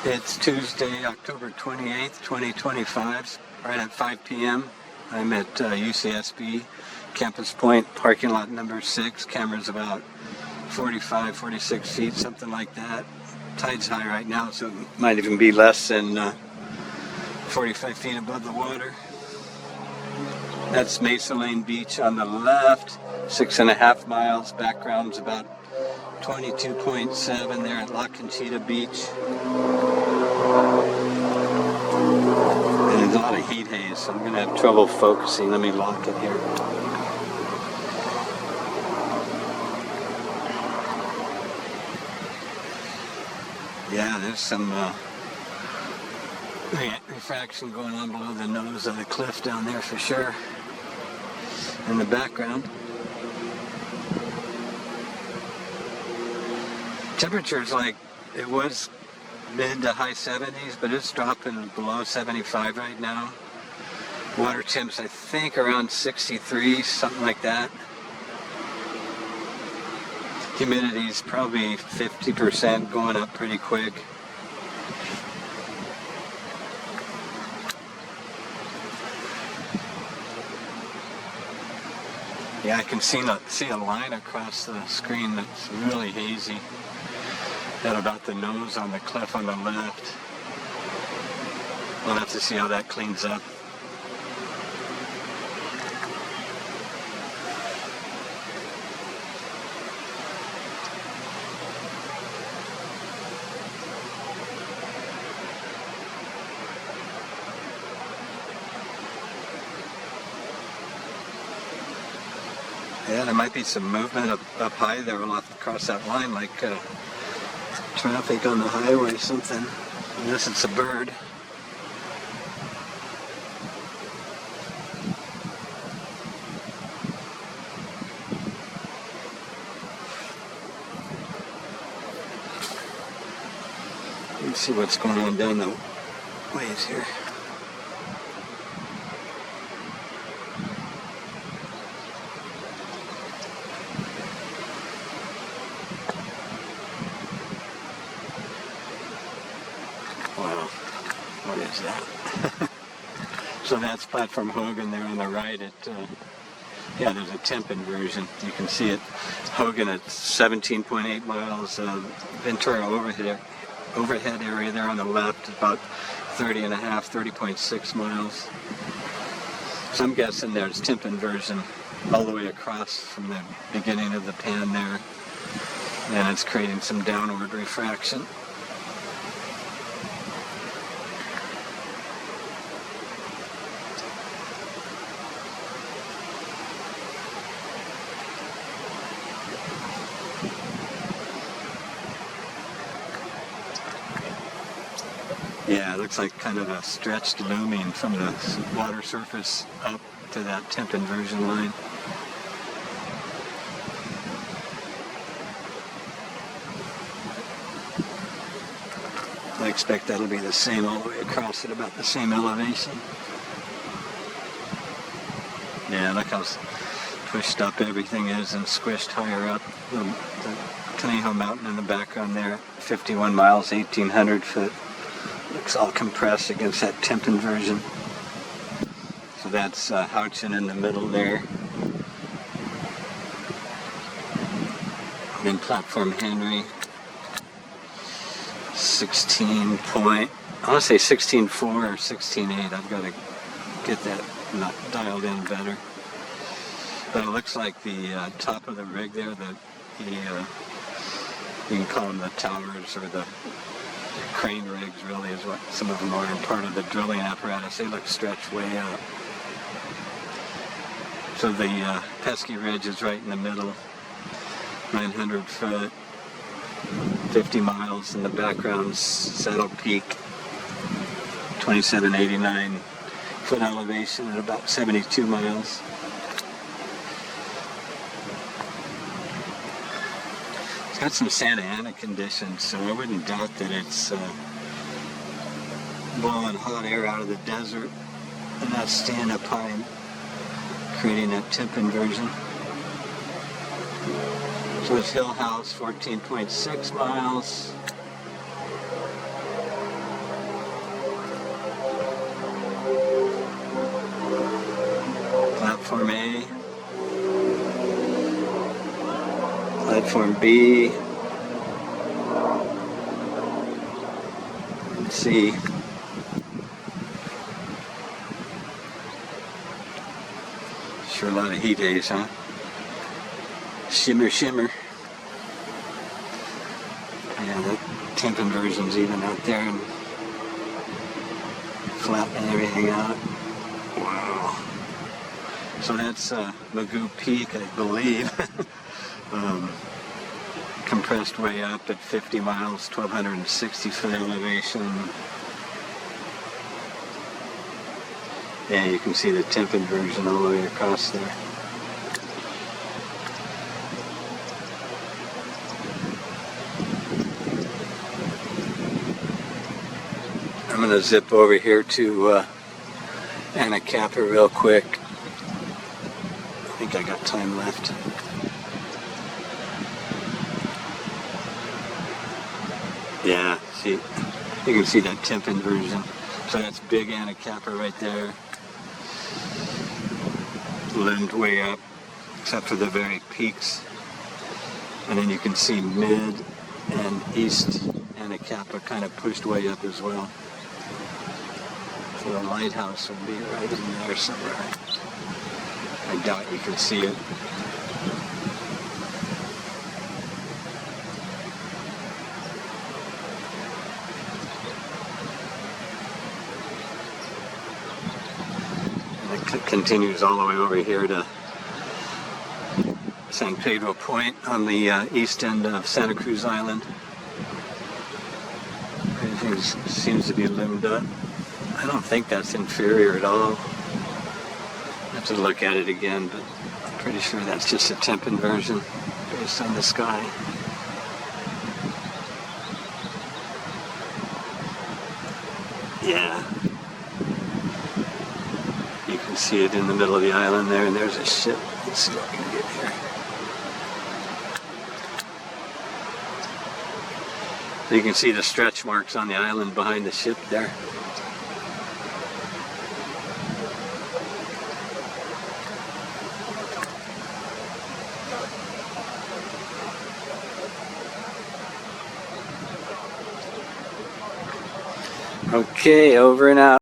It's Tuesday, October 28th, 2025, right at 5 p.m. I'm at UCSB Campus Point, parking lot number 6. Camera's about 45, 46 feet, something like that. Tide's high right now, so it might even be less than 45 feet above the water. That's Mesa Lane Beach on the left, 6.5 miles. Background's about 22.7 there at La Conchita Beach. And there's a lot of heat haze, so I'm going to have trouble focusing. Let me lock it here. Yeah, there's some refraction going on below the nose of the cliff down there for sure. In the background. Temperature's like, it was mid to high 70s, but it's dropping below 75 right now. Water temps, I think, around 63, something like that. Humidity's probably 50%, going up pretty quick. Yeah, I can see a line across the screen that's really hazy. At about the nose on the cliff on the left. We'll have to see how that cleans up. Yeah, there might be some movement up high there. We'll have to cross that line like traffic on the highway, something. Unless it's a bird. Let's see what's going on down the ways here. Wow, what is that? So that's platform Hogan there on the right. Yeah, there's a temp inversion. You can see it. Hogan at 17.8 miles. Ventura overhead area there on the left, about 30.6 miles. So I'm guessing there's temp inversion all the way across from the beginning of the pan there. And it's creating some downward refraction. Yeah, it looks like kind of a stretched looming from the water surface up to that temp inversion line. I expect that'll be the same all the way across at about the same elevation. Yeah, look how pushed up everything is and squished higher up. The Conejo Mountain in the background there, 51 miles, 1,800 foot. Looks all compressed against that temp inversion. So that's Houchin in the middle there. And then platform Henry, 16 point, I want to say 16.4 or 16.8. I've got to get that dialed in better. But it looks like the top of the rig there, you can call them the towers or the crane rigs, really, is what some of them are, and part of the drilling apparatus. They look stretched way out. So the Pesky Ridge is right in the middle, 900 foot, 50 miles in the background. Saddle Peak, 2789 foot elevation at about 72 miles. It's got some Santa Ana conditions, so I wouldn't doubt that it's blowing hot air out of the desert and not staying up high and creating that temp inversion. So it's Hill House, 14.6 miles. Platform A, Platform B, and C. Sure, a lot of heat days, huh? Shimmer, shimmer. Yeah, the temp inversion's even out there and flattening everything out. Wow. So that's Magoo Peak, I believe. Compressed way up at 50 miles, 1,260 foot elevation. Yeah, you can see the temp inversion all the way across there. I'm going to zip over here to Anacapa real quick. I think I got time left. Yeah, see, you can see that temp inversion. So that's big Anacapa right there. Loomed way up, except for the very peaks. And then you can see mid and east Anacapa kind of pushed way up as well. So the lighthouse would be right in there somewhere. I doubt you can see it. Continues all the way over here to San Pedro Point on the east end of Santa Cruz Island. Everything seems to be limbed up. I don't think that's inferior at all. I have to look at it again, but I'm pretty sure that's just a temp inversion based on the sky. Yeah. You can see it in the middle of the island there, and there's a ship. Let's see what we can get here. So you can see the stretch marks on the island behind the ship there. Okay, over and out.